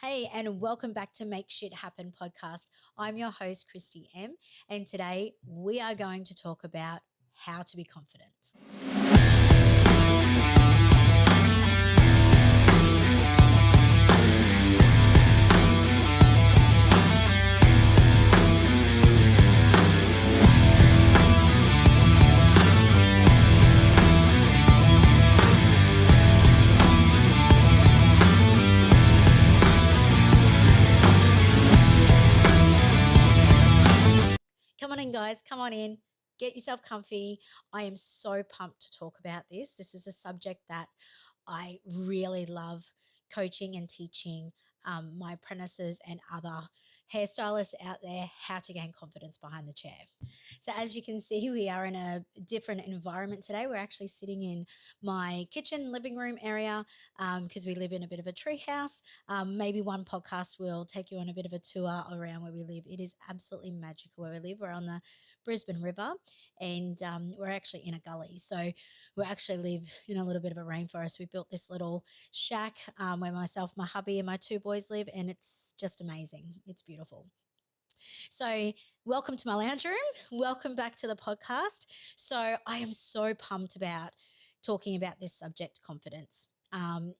Hey, and welcome back to Make Shit Happen podcast. I'm your host, Christy M, and today we are going to talk about how to be confident. Come on in, guys. Come on in. Get yourself comfy. I am so pumped to talk about this. This is a subject that I really love coaching and teaching my apprentices and other hairstylists out there how to gain confidence behind the chair. So, as you can see, we are in a different environment today. We're actually sitting in my kitchen, living room area because we live in a bit of a tree house. Maybe one podcast will take you on a bit of a tour around where we live. It is absolutely magical where we live. We're on the Brisbane River and we're actually in a gully. So, we actually live in a little bit of a rainforest. We built this little shack where myself, my hubby, and my two boys live, and it's just amazing. It's beautiful. So, welcome to my lounge room. Welcome back to the podcast. So, I am so pumped about talking about this subject, confidence.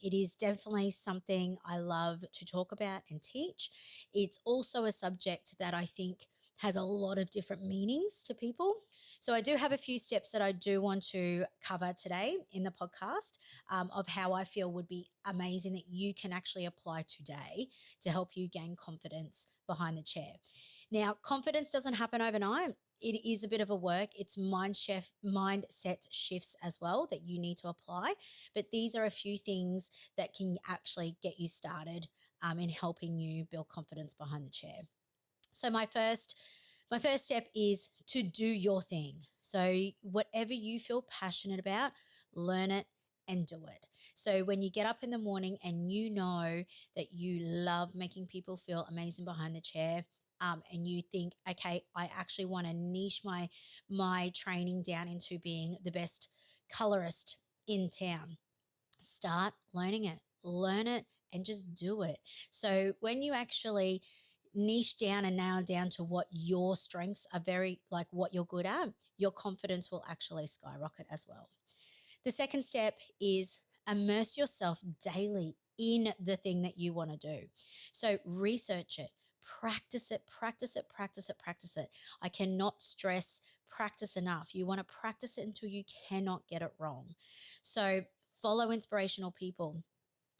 It is definitely something I love to talk about and teach. It's also a subject that I think has a lot of different meanings to people. So, I do have a few steps that I do want to cover today in the podcast of how I feel would be amazing that you can actually apply today to help you gain confidence behind the chair. Now, confidence doesn't happen overnight. It is a bit of a work. It's mindset shifts as well that you need to apply. But these are a few things that can actually get you started in helping you build confidence behind the chair. So my first step is to do your thing. So whatever you feel passionate about, learn it and do it. So when you get up in the morning and you know that you love making people feel amazing behind the chair, and you think, okay, I actually want to niche my training down into being the best colorist in town. Start learning it, learn it, and just do it. So when you actually niche down and nail down to what your strengths are, very like what you're good at, your confidence will actually skyrocket as well. The second step is immerse yourself daily in the thing that you want to do. So research it, practice it, practice it, practice it, practice it. I cannot stress practice enough. You want to practice it until you cannot get it wrong. So follow inspirational people.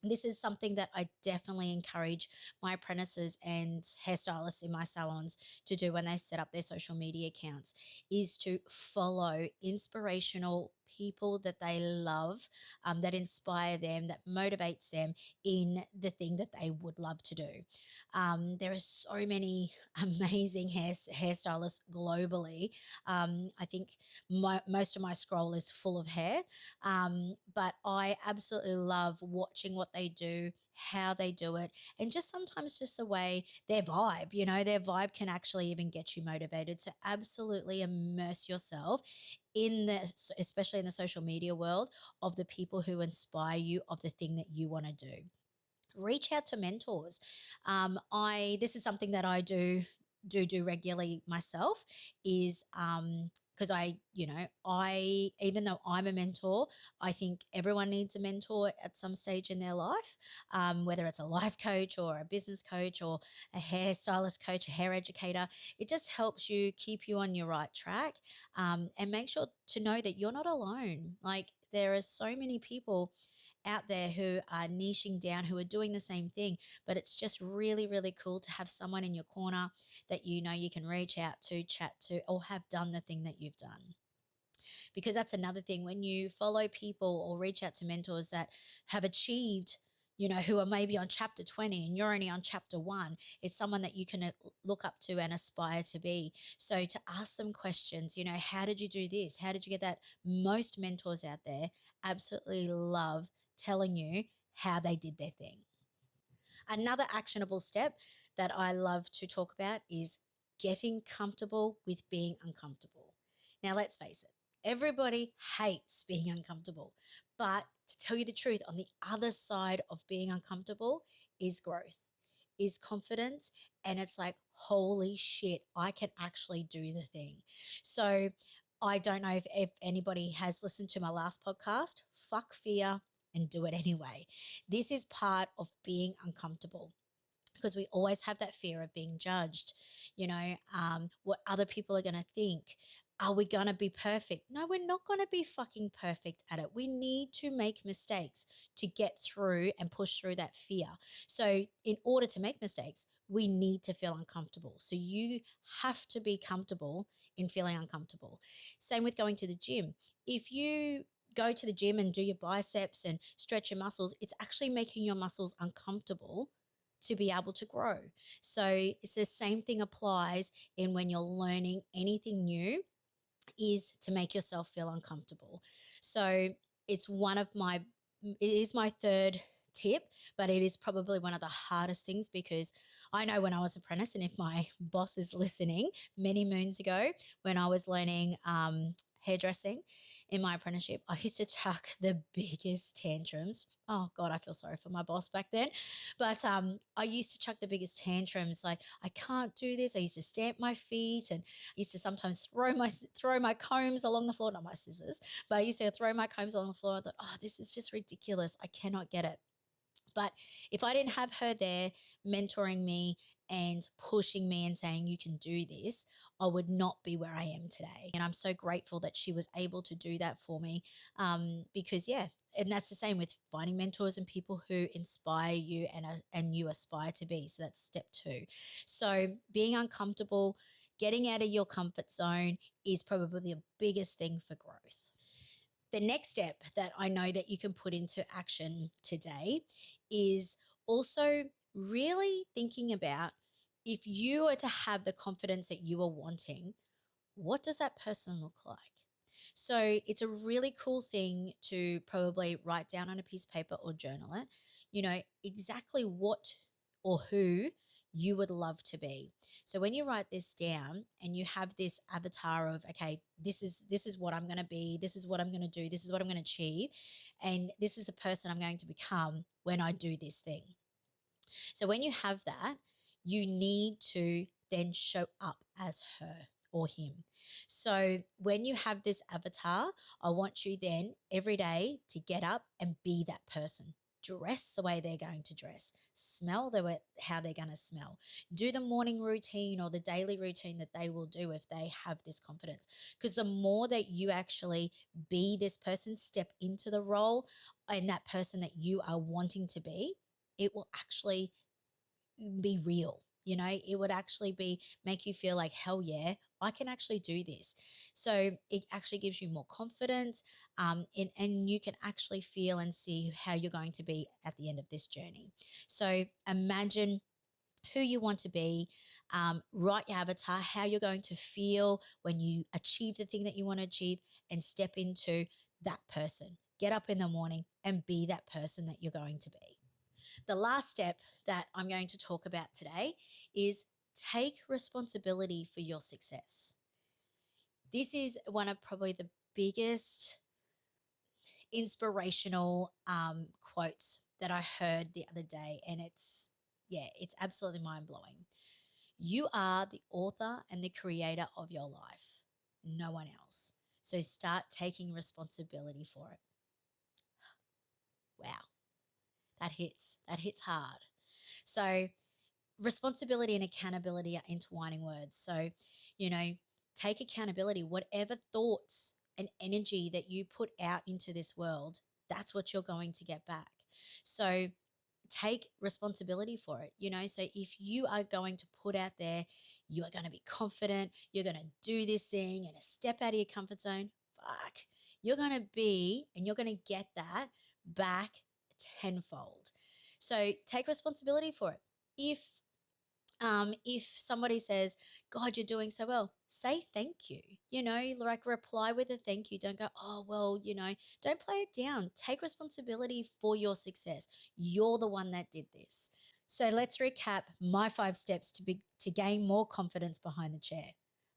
This is something that I definitely encourage my apprentices and hairstylists in my salons to do when they set up their social media accounts is to follow inspirational people that they love, that inspire them, that motivates them in the thing that they would love to do. There are so many amazing hairstylists globally. I think most of my scroll is full of hair, but I absolutely love watching what they do, how they do it, and just sometimes just the way their vibe, their vibe can actually even get you motivated. So absolutely immerse yourself in the, especially in the social media world, of the people who inspire you of the thing that you want to do. Reach out to mentors. I This is something that I do regularly myself. Is because I even though I'm a mentor, I think everyone needs a mentor at some stage in their life, whether it's a life coach or a business coach or a hairstylist coach, a hair educator. It just helps you keep you on your right track, and make sure to know that you're not alone. Like, there are so many people out there who are niching down, who are doing the same thing. But it's just really, really cool to have someone in your corner that you can reach out to, chat to, or have done the thing that you've done. Because that's another thing, when you follow people or reach out to mentors that have achieved, who are maybe on chapter 20 and you're only on chapter 1, it's someone that you can look up to and aspire to be. So to ask them questions, how did you do this? How did you get that? Most mentors out there absolutely love telling you how they did their thing. Another actionable step that I love to talk about is getting comfortable with being uncomfortable. Now, let's face it, everybody hates being uncomfortable. But to tell you the truth, on the other side of being uncomfortable is growth. is confidence. And it's like, holy shit, I can actually do the thing. So I don't know if anybody has listened to my last podcast, fuck fear and do it anyway. This is part of being uncomfortable, because we always have that fear of being judged, what other people are going to think. Are we going to be perfect? No, we're not going to be fucking perfect at it. We need to make mistakes to get through and push through that fear. So, in order to make mistakes, we need to feel uncomfortable. So, you have to be comfortable in feeling uncomfortable. Same with going to the gym. If you go to the gym and do your biceps and stretch your muscles, it's actually making your muscles uncomfortable to be able to grow. So it's the same thing applies in when you're learning anything new, is to make yourself feel uncomfortable. So it's one of my, it is my third tip, but it is probably one of the hardest things, because I know when I was apprentice, and if my boss is listening, many moons ago when I was learning hairdressing in my apprenticeship, I used to chuck the biggest tantrums. Oh God, I feel sorry for my boss back then. But I used to chuck the biggest tantrums, like, I can't do this. I used to stamp my feet, and I used to sometimes throw my combs along the floor, not my scissors, but I used to throw my combs along the floor. I thought, oh, this is just ridiculous. I cannot get it. But if I didn't have her there mentoring me and pushing me and saying, you can do this, I would not be where I am today. And I'm so grateful that she was able to do that for me, because, yeah. And that's the same with finding mentors and people who inspire you and you aspire to be. So that's step 2. So being uncomfortable, getting out of your comfort zone is probably the biggest thing for growth. The next step that I know that you can put into action today is also really thinking about, if you are to have the confidence that you are wanting, what does that person look like? So it's a really cool thing to probably write down on a piece of paper or journal it, exactly what or who you would love to be. So when you write this down and you have this avatar of, okay, this is what I'm going to be, this is what I'm going to do, this is what I'm going to achieve, and this is the person I'm going to become when I do this thing. So when you have that, you need to then show up as her or him. So when you have this avatar, I want you then every day to get up and be that person. Dress the way they're going to dress, smell how they're going to smell, do the morning routine or the daily routine that they will do if they have this confidence. Because the more that you actually be this person, step into the role and that person that you are wanting to be, it will actually be real. It would actually make you feel like, hell yeah, I can actually do this. So it actually gives you more confidence, and you can actually feel and see how you're going to be at the end of this journey. So imagine who you want to be, write your avatar, how you're going to feel when you achieve the thing that you want to achieve, and step into that person. Get up in the morning and be that person that you're going to be. The last step that I'm going to talk about today is take responsibility for your success. This is one of probably the biggest inspirational quotes that I heard the other day. And it's absolutely mind blowing. You are the author and the creator of your life, no one else. So start taking responsibility for it. Wow, that hits hard. So responsibility and accountability are intertwining words. So, you know, take accountability. Whatever thoughts and energy that you put out into this world, that's what you're going to get back. So take responsibility for it. So if you are going to put out there, you are going to be confident, you're going to do this thing and a step out of your comfort zone, fuck, you're going to be and you're going to get that back tenfold. So take responsibility for it. If somebody says, God, you're doing so well, say thank you. Like, reply with a thank you. Don't go, oh, well, don't play it down. Take responsibility for your success. You're the one that did this. So let's recap my 5 steps to gain more confidence behind the chair.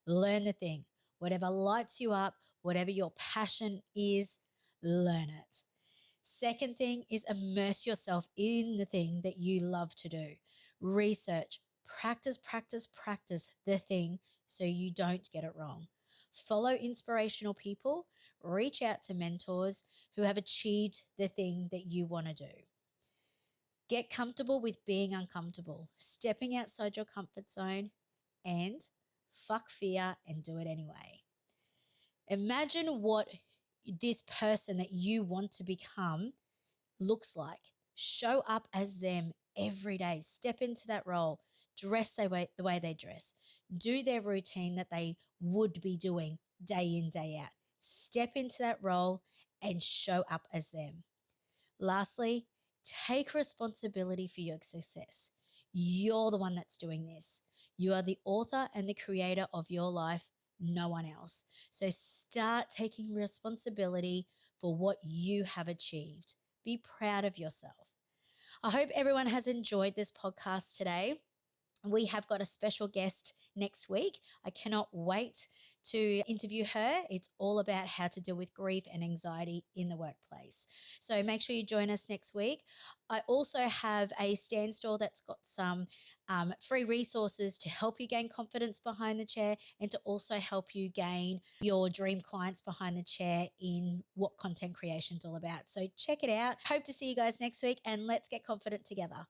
Learn the thing. Whatever lights you up, whatever your passion is, learn it. Second thing is immerse yourself in the thing that you love to do. Research, practice the thing so you don't get it wrong. Follow inspirational people, reach out to mentors who have achieved the thing that you want to do. Get comfortable with being uncomfortable, stepping outside your comfort zone, and fuck fear and do it anyway. Imagine what this person that you want to become looks like. Show up as them every day. Step into that role. Dress the way they dress. Do their routine that they would be doing day in, day out. Step into that role and show up as them. Lastly, take responsibility for your success. You're the one that's doing this. You are the author and the creator of your life, no one else. So start taking responsibility for what you have achieved. Be proud of yourself. I hope everyone has enjoyed this podcast today. We have got a special guest next week. I cannot wait to interview her. It's all about how to deal with grief and anxiety in the workplace. So make sure you join us next week. I also have a stand store that's got some free resources to help you gain confidence behind the chair and to also help you gain your dream clients behind the chair in what content creation is all about. So check it out. Hope to see you guys next week and let's get confident together.